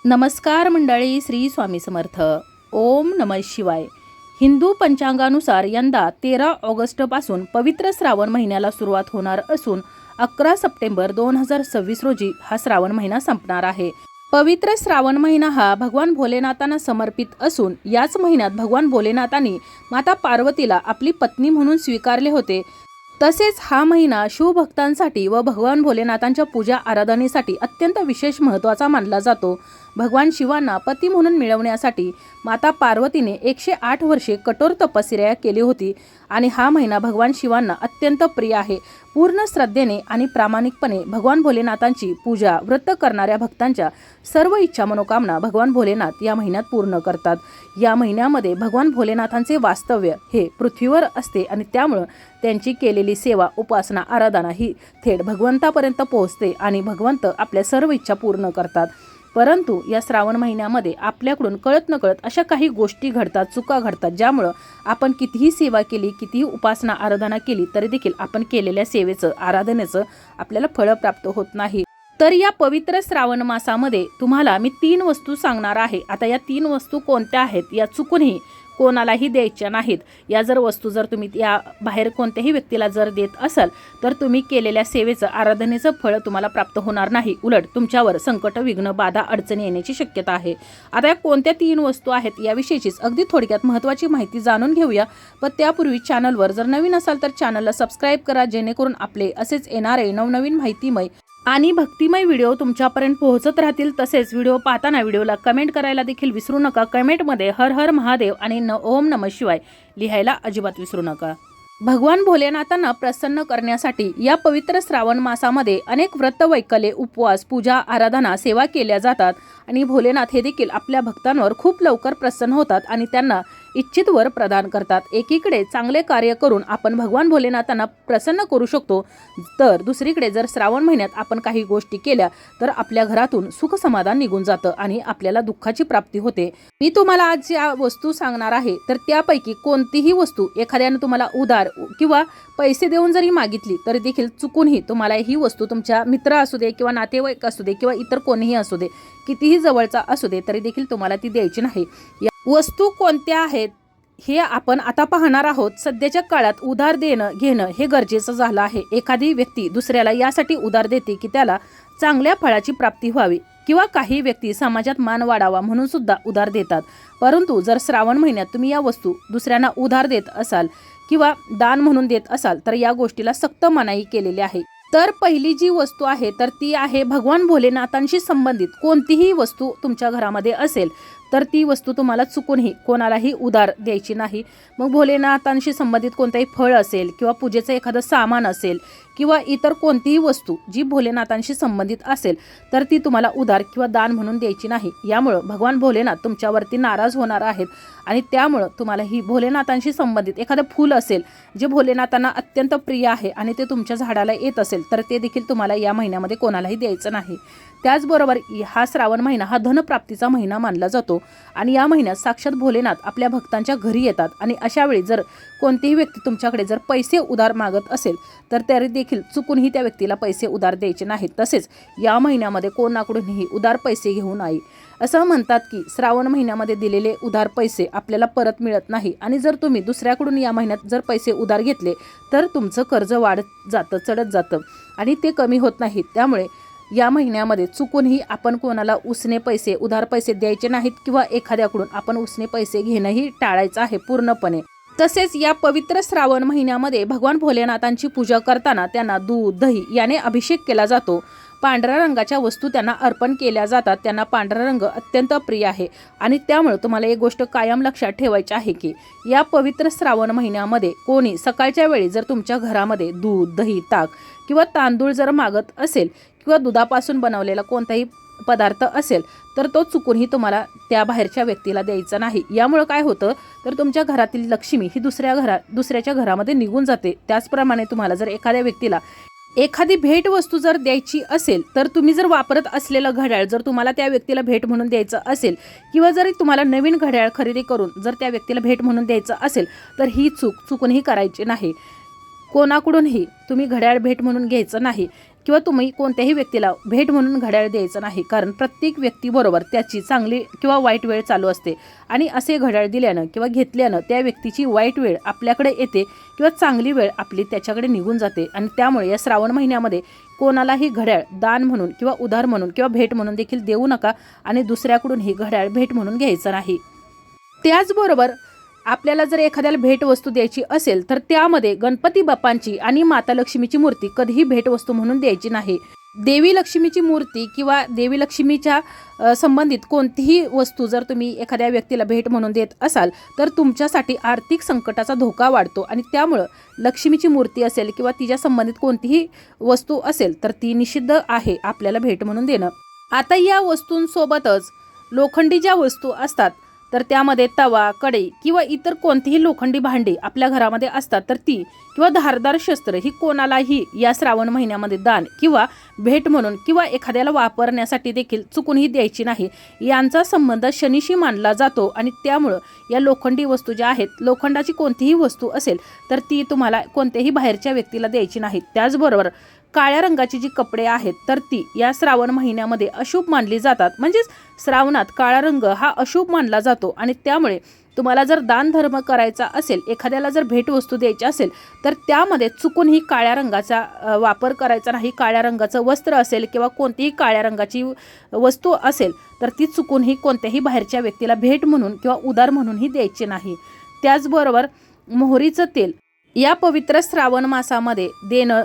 नमस्कार मंडळी, श्री स्वामी समर्थ. ओम नमः शिवाय. हिंदू पंचांगानुसार यंदा 13 ऑगस्टपासून पवित्र श्रावण महिन्याला सुरुवात होणार असून 11 सप्टेंबर 2026 रोजी हा श्रावण महिना संपणार आहे. पवित्र श्रावण महिना हा भगवान भोलेनाथांना समर्पित असून याच महिन्यात भगवान भोलेनाथांनी माता पार्वतीला आपली पत्नी म्हणून स्वीकारले होते. तसेच हा महिना शिवभक्तांसाठी व भगवान भोलेनाथांच्या पूजा आराधनेसाठी अत्यंत विशेष महत्त्वाचा मानला जातो. भगवान शिवांना पती म्हणून मिळवण्यासाठी माता पार्वतीने 108 वर्षे कठोर तपश्चर्या केली होती आणि हा महिना भगवान शिवांना अत्यंत प्रिय आहे. पूर्ण श्रद्धेने आणि प्रामाणिकपणे भगवान भोलेनाथांची पूजा व्रत करणाऱ्या भक्तांच्या सर्व इच्छा मनोकामना भगवान भोलेनाथ या महिन्यात पूर्ण करतात. या महिन्यामध्ये भगवान भोलेनाथांचे वास्तव्य हे पृथ्वीवर असते आणि त्यामुळे त्यांची केलेली सेवा, उपासना, आराधना ही थेट भगवंतापर्यंत पोहोचते आणि भगवंत आपल्या सर्व इच्छा पूर्ण करतात. परंतु या श्रावण महिन्यामध्ये आपल्याकडून कळत नकळत अशा काही गोष्टी घडतात, चुका घडतात, ज्यामुळं आपण कितीही सेवा केली, कितीही उपासना आराधना केली तरी देखील आपण केलेल्या सेवेचं, आराधनेचं आपल्याला फळ प्राप्त होत नाही. तर या पवित्र श्रावण मासामध्ये तुम्हाला मी 3 वस्तू सांगणार आहे. आता या 3 वस्तू कोणत्या आहेत या चुकूनही कोणालाही द्यायच्या नाहीत. या वस्तू जर तुम्ही या बाहेर कोणत्याही व्यक्तीला जर देत असाल तर तुम्ही केलेल्या सेवेचं, आराधनेचं फळ तुम्हाला प्राप्त होणार नाही. उलट तुमच्यावर संकट, विघ्न, बाधा, अडचणी येण्याची शक्यता आहे. आता या कोणत्या 3 वस्तू आहेत याविषयीचीच अगदी थोडक्यात महत्त्वाची माहिती जाणून घेऊया. पण त्यापूर्वी चॅनलवर जर नवीन असाल तर चॅनलला सबस्क्राईब करा, जेणेकरून आपले असेच येणारे नवनवीन माहितीमय आणि भक्तिमय व्हिडिओ तुमच्यापर्यंत पोहोचत राहतील. तसेच व्हिडिओ पाहताना व्हिडिओला कमेंट करायला देखील विसरू नका. कमेंटमध्ये हर हर महादेव आणि ओम नमः शिवाय लिहायला अजिबात विसरू नका. भगवान भोलेनाथांना प्रसन्न करण्यासाठी या पवित्र श्रावण मासामध्ये अनेक व्रत, वैकल्ये, उपवास, पूजा, आराधना, सेवा केल्या जातात आणि भोलेनाथ हे देखील आपल्या भक्तांवर खूप लवकर प्रसन्न होतात आणि त्यांना इच्छित वर प्रदान करतात. एकीकडे चांगले कार्य करून आपण भगवान भोलेनाथांना प्रसन्न करू शकतो, तर दुसरीकडे जर श्रावण महिन्यात आपण काही गोष्टी केल्या तर आपल्या घरातून सुख समाधान निघून जातं आणि आपल्याला दुःखाची प्राप्ती होते. मी तुम्हाला आज ज्या वस्तू सांगणार आहे तर त्यापैकी कोणतीही वस्तू एखाद्याने तुम्हाला उधार किंवा पैसे देऊन जरी मागितली तरी देखील चुकूनही तुम्हाला ही वस्तू तुमच्या मित्र असू दे किंवा नातेवाईक असू दे किंवा इतर कोणीही असू दे, कितीही जवळचा असू दे, तरी देखील तुम्हाला ती द्यायची नाही. या वस्तू कोणत्या आहेत हे आपण आता पाहणार आहोत. सध्याच्या काळात उधार देणं घेणं हे गरजेचं झालं आहे. एखादी व्यक्ती दुसऱ्याला यासाठी उधार देते की त्याला चांगल्या फळाची प्राप्ती व्हावी किंवा काही व्यक्ती समाजात मान वाढावा म्हणून सुद्धा उधार देतात. परंतु जर श्रावण महिन्यात तुम्ही या वस्तू दुसऱ्यांना उधार देत असाल किंवा दान म्हणून देत असाल तर या गोष्टीला सक्त मनाई केलेली आहे. तर पहिली जी वस्तू आहे तर ती आहे भगवान भोलेनाथांशी संबंधित कोणतीही वस्तू तुमच्या घरामध्ये असेल तर ती वस्तू तुम्हाला चुकूनही कोणालाही उधार द्यायची नाही. मग भोलेनाथांशी संबंधित कोणतेही फळ असेल किंवा पूजेचं एखादं सामान असेल किंवा इतर कोणतीही वस्तू जी भोलेनाथांशी संबंधित असेल तर ती तुम्हाला उधार किंवा दान म्हणून द्यायची नाही. यामुळं भगवान भोलेनाथ तुमच्यावरती नाराज होणार आहेत आणि त्यामुळं तुम्हाला ही भोलेनाथांशी संबंधित एखादं फूल असेल जे भोलेनाथांना अत्यंत प्रिय आहे आणि ते तुमच्या झाडाला येत असेल तर ते देखील तुम्हाला या महिन्यामध्ये कोणालाही द्यायचं नाही. त्याचबरोबर हा श्रावण महिना हा धनप्राप्तीचा महिना मानला जातो आणि या महिन्यात साक्षात भोलेनाथ आपल्या भक्तांच्या घरी येतात आणि अशा वेळी जर कोणतीही व्यक्ती तुमच्याकडे जर पैसे उधार मागत असेल तर तरी देखील चुकूनही त्या व्यक्तीला पैसे उधार द्यायचे नाहीत. तसेच या महिन्यामध्ये कोणाकडूनही उधार पैसे घेऊ नये. असं म्हणतात की श्रावण महिन्यामध्ये दिलेले उधार पैसे आपल्याला परत मिळत नाही आणि जर तुम्ही दुसऱ्याकडून या महिन्यात जर पैसे उधार घेतले तर तुमचं कर्ज वाढत जातं, चढत जातं आणि ते कमी होत नाही. त्यामुळे या महिन्यामध्ये चुकूनही आपण कोणाला उसने पैसे, उधार पैसे द्यायचे नाहीत किंवा एखाद्याकडून आपण उसने पैसे घेणंही टाळायचं आहे पूर्णपणे. तसेच या पवित्र श्रावण महिन्यामध्ये भगवान भोलेनाथांची पूजा करताना त्यांना दूध, दही याने अभिषेक केला जातो. पांढऱ्या रंगाच्या वस्तू त्यांना अर्पण केल्या जातात. त्यांना पांढरा रंग अत्यंत प्रिय आहे आणि त्यामुळे तुम्हाला एक गोष्ट कायम लक्षात ठेवायची आहे की या पवित्र श्रावण महिन्यामध्ये कोणी सकाळच्या वेळी जर तुमच्या घरामध्ये दूध, दही, ताक किंवा तांदूळ जर मागत असेल किंवा दुधापासून बनवलेला कोणताही पदार्थ असेल तर तो चुकूनही तुम्हाला त्या बाहेरच्या व्यक्तीला द्यायचा नाही. यामुळे काय होतं तर तुमच्या घरातील लक्ष्मी ही दुसऱ्याच्या घरामध्ये निघून जाते. त्याचप्रमाणे तुम्हाला जर एखाद्या व्यक्तीला एखादी भेट वस्तू जर द्यायची असेल तर तुम्ही जर वापरत असलेलं घड्याळ जर तुम्हाला त्या व्यक्तीला भेट म्हणून द्यायचं असेल किंवा जरी तुम्हाला नवीन घड्याळ खरेदी करून जर त्या व्यक्तीला भेट म्हणून द्यायचं असेल तर ही चुकूनही करायची नाही. कोणाकडूनही तुम्ही घड्याळ भेट म्हणून घ्यायचं नाही. किंवा तुम्ही कोणत्याही व्यक्तीला भेट म्हणून घड्याळ द्यायचं नाही, कारण प्रत्येक व्यक्तीबरोबर त्याची चांगली किंवा वाईट वेळ चालू असते आणि असे घड्याळ दिल्यानं किंवा घेतल्यानं त्या व्यक्तीची वाईट वेळ आपल्याकडे येते किंवा चांगली वेळ आपली त्याच्याकडे निघून जाते। आणि त्यामुळे या श्रावण महिन्यामध्ये कोणालाही घड्याळ दान म्हणून किंवा उधार म्हणून किंवा भेट म्हणून देखील देऊ नका आणि दुसऱ्याकडून ही घड्याळ भेट म्हणून घ्यायचं नाही। त्याचबरोबर आपल्याला जर एखाद्याला भेटवस्तू द्यायची असेल तर त्यामध्ये गणपती बाप्पांची आणि माता लक्ष्मीची मूर्ती कधीही भेटवस्तू म्हणून द्यायची नाही। देवी लक्ष्मीची मूर्ती किंवा देवी लक्ष्मीच्या संबंधित कोणतीही वस्तू जर तुम्ही एखाद्या व्यक्तीला भेट म्हणून देत असाल तर तुमच्यासाठी आर्थिक संकटाचा धोका वाढतो आणि त्यामुळं लक्ष्मीची मूर्ती असेल किंवा तिच्या संबंधित कोणतीही वस्तू असेल तर ती निषिद्ध आहे आपल्याला भेट म्हणून देणं। आता या वस्तूंसोबतच लोखंडी ज्या वस्तू असतात तर त्यामध्ये तवा, कढई किंवा इतर कोणतीही लोखंडी भांडी आपल्या घरामध्ये असतात तर ती किंवा धारदार शस्त्र ही कोणालाही या श्रावण महिन्यामध्ये दान किंवा भेट म्हणून किंवा एखाद्याला वापरण्यासाठी देखील चुकूनही द्यायची नाही। यांचा संबंध शनीशी मानला जातो आणि त्यामुळं या लोखंडी वस्तू ज्या आहेत, लोखंडाची कोणतीही वस्तू असेल तर ती तुम्हाला कोणत्याही बाहेरच्या व्यक्तीला द्यायची नाही। त्याचबरोबर काळ्या रंगाची जी कपडे आहेत तर ती या श्रावण महिन्यामध्ये अशुभ मानली जातात, म्हणजेच श्रावणात काळा रंग हा अशुभ मानला जातो आणि त्यामुळे तुम्हाला जर दान धर्म करायचा असेल, एखाद्याला जर भेटवस्तू द्यायची असेल तर त्यामध्ये चुकूनही काळ्या रंगाचा वापर करायचा नाही। काळ्या रंगाचं वस्त्र असेल किंवा कोणतीही काळ्या रंगाची वस्तू असेल तर ती चुकूनही कोणत्याही बाहेरच्या व्यक्तीला भेट म्हणून किंवा उधार म्हणूनही द्यायची नाही। त्याचबरोबर मोहरीचं तेल या पवित्र श्रावण मासामध्ये देणं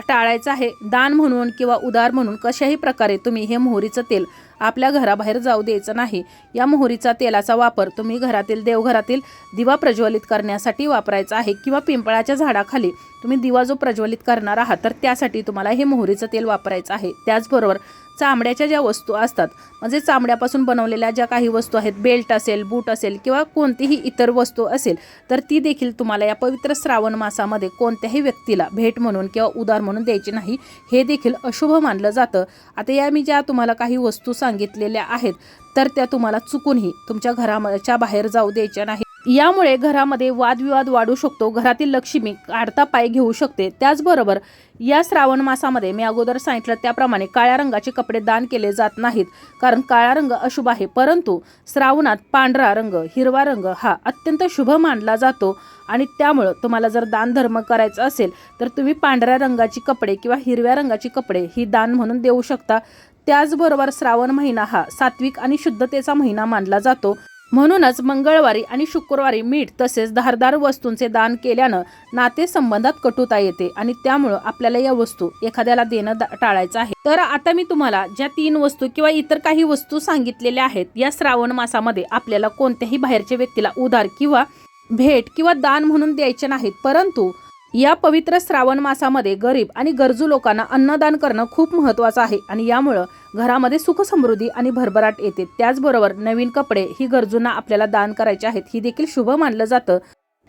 टाळायचं आहे। दान म्हणून किंवा उधार म्हणून कशाही प्रकारे तुम्ही हे मोहरीचं तेल आपल्या घराबाहेर जाऊ द्यायचं नाही। या मोहरीचा तेलाचा वापर तुम्ही घरातील देवघरातील दिवा प्रज्वलित करण्यासाठी वापरायचा आहे किंवा पिंपळाच्या झाडाखाली तुम्ही दिवा जो प्रज्वलित करणार आहात तर त्यासाठी तुम्हाला हे मोहरीचं तेल वापरायचं आहे। त्याचबरोबर चामड्याच्या ज्या वस्तू असतात, म्हणजे चामड्यापासून बनवलेल्या ज्या काही वस्तू आहेत, बेल्ट असेल, बूट असेल किंवा कोणतीही इतर वस्तू असेल तर ती देखील तुम्हाला या पवित्र श्रावण मासामध्ये कोणत्याही व्यक्तीला भेट म्हणून किंवा उधार म्हणून द्यायची नाही। हे देखील अशुभ मानलं जातं। आता या मी ज्या तुम्हाला काही वस्तू सांगितलेल्या आहेत तर त्या तुम्हाला चुकूनही तुमच्या घराच्या बाहेर जाऊ द्यायच्या नाही। यामुळे घरामध्ये वादविवाद वाढू शकतो, घरातील लक्ष्मी काढता पाय घेऊ शकते। त्याचबरोबर या श्रावण मासामध्ये मी अगोदर सांगितलं त्याप्रमाणे काळ्या रंगाचे कपडे दान केले जात नाहीत, कारण काळा रंग अशुभ आहे। परंतु श्रावणात पांढरा रंग, हिरवा रंग हा अत्यंत शुभ मानला जातो आणि त्यामुळं तुम्हाला जर दान धर्म करायचा असेल तर तुम्ही पांढऱ्या रंगाची कपडे किंवा हिरव्या रंगाची कपडे ही दान म्हणून देऊ शकता। त्याचबरोबर श्रावण महिना हा सात्विक आणि शुद्धतेचा महिना मानला जातो, म्हणूनच मंगळवारी आणि शुक्रवारी मीठ तसेच धारदार वस्तूंचे दान केल्यानं नातेसंबंधात कटुता येते आणि त्यामुळं आपल्याला या वस्तू एखाद्याला देणं टाळायचं आहे। तर आता मी तुम्हाला ज्या 3 वस्तू किंवा इतर काही वस्तू सांगितलेल्या आहेत, या श्रावण मासामध्ये आपल्याला कोणत्याही बाहेरच्या व्यक्तीला उधार किंवा भेट किंवा दान म्हणून द्यायचे नाहीत, परंतु या पवित्र श्रावण मासामध्ये गरीब आणि गरजू लोकांना अन्नदान करणं खूप महत्त्वाचं आहे आणि यामुळं घरामध्ये सुख समृद्धी आणि भरभराट येते। त्याचबरोबर नवीन कपडे ही गरजूंना आपल्याला दान करायचे आहेत, ही देखील शुभ मानलं जातं।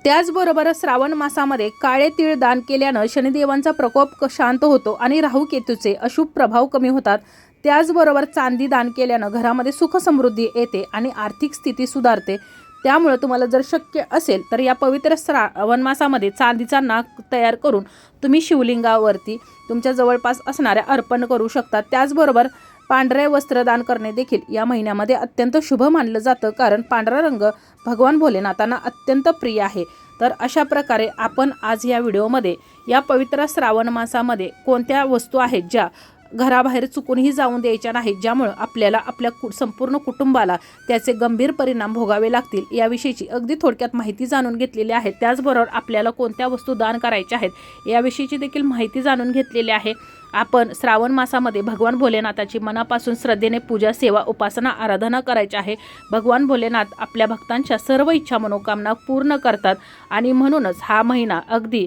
त्याचबरोबर श्रावण मासामध्ये काळे तीळ दान केल्यानं शनिदेवांचा प्रकोप शांत होतो आणि राहू केतूचे अशुभ प्रभाव कमी होतात। त्याचबरोबर चांदी दान केल्यानं घरामध्ये सुख समृद्धी येते आणि आर्थिक स्थिती सुधारते। त्यामुळे तुम्हाला जर शक्य असेल तर या पवित्र श्रावण मासामध्ये चांदीचा नाग तयार करून तुम्ही शिवलिंगावरती तुमच्या जवळपास असणाऱ्या अर्पण करू शकता। त्याचबरोबर पांढरे वस्त्र दान करणे देखील या महिन्यामध्ये अत्यंत शुभ मानलं जातं, कारण पांढरा रंग भगवान भोलेनाथांना अत्यंत प्रिय आहे। तर अशा प्रकारे आपण आज या व्हिडिओमध्ये या पवित्र श्रावण मासामध्ये कोणत्या वस्तू आहेत ज्या घराबाहेर चुकूनही जाऊन द्यायच्या नाहीत, ज्यामुळे आपल्याला आपल्या संपूर्ण कुटुंबाला त्याचे गंभीर परिणाम भोगावे लागतील, याविषयीची अगदी थोडक्यात माहिती जाणून घेतलेली आहे। त्याचबरोबर आपल्याला कोणत्या वस्तू दान करायच्या आहेत याविषयीची देखील माहिती जाणून घेतलेली आहे। आपण श्रावण मासामध्ये भगवान भोलेनाथाची मनापासून श्रद्धेने पूजा, सेवा, उपासना, आराधना करायची आहे। भगवान भोलेनाथ आपल्या भक्तांच्या सर्व इच्छा मनोकामना पूर्ण करतात आणि म्हणूनच हा महिना अगदी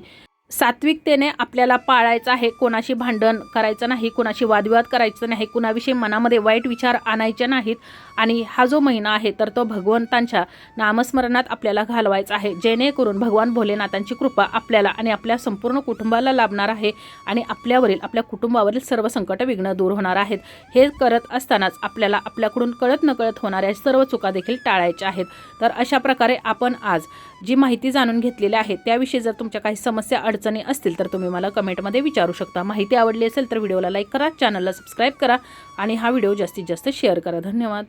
सात्विकतेने आपल्याला पाळायचं आहे। कोणाशी भांडण करायचं नाही, कोणाशी वादविवाद करायचं नाही, कुणाविषयी मनामध्ये वाईट विचार आणायचे नाहीत आणि हा जो महिना आहे तर तो भगवंतांच्या नामस्मरणात आपल्याला घालवायचा आहे, जेणेकरून भगवान भोलेनाथांची कृपा आपल्याला आणि आपल्या संपूर्ण कुटुंबाला लाभणार आहे आणि आपल्यावरील, आपल्या कुटुंबावरील सर्व संकट विघ्न दूर होणार आहेत। हे करत असतानाच आपल्याला आपल्याकडून कळत नकळत होणाऱ्या सर्व चुका देखील टाळायच्या आहेत। तर अशा प्रकारे आपण आज जी माहिती जाणून घेतलेली आहे त्याविषयी जर तुमच्या काही समस्या अडचणी असतील तर तुम्ही मला कमेंटमध्ये विचारू शकता. माहिती आवडली असेल तर व्हिडिओला लाईक करा, चॅनलला सबस्क्राईब करा आणि हा व्हिडिओ जास्तीत जास्त शेअर करा. धन्यवाद.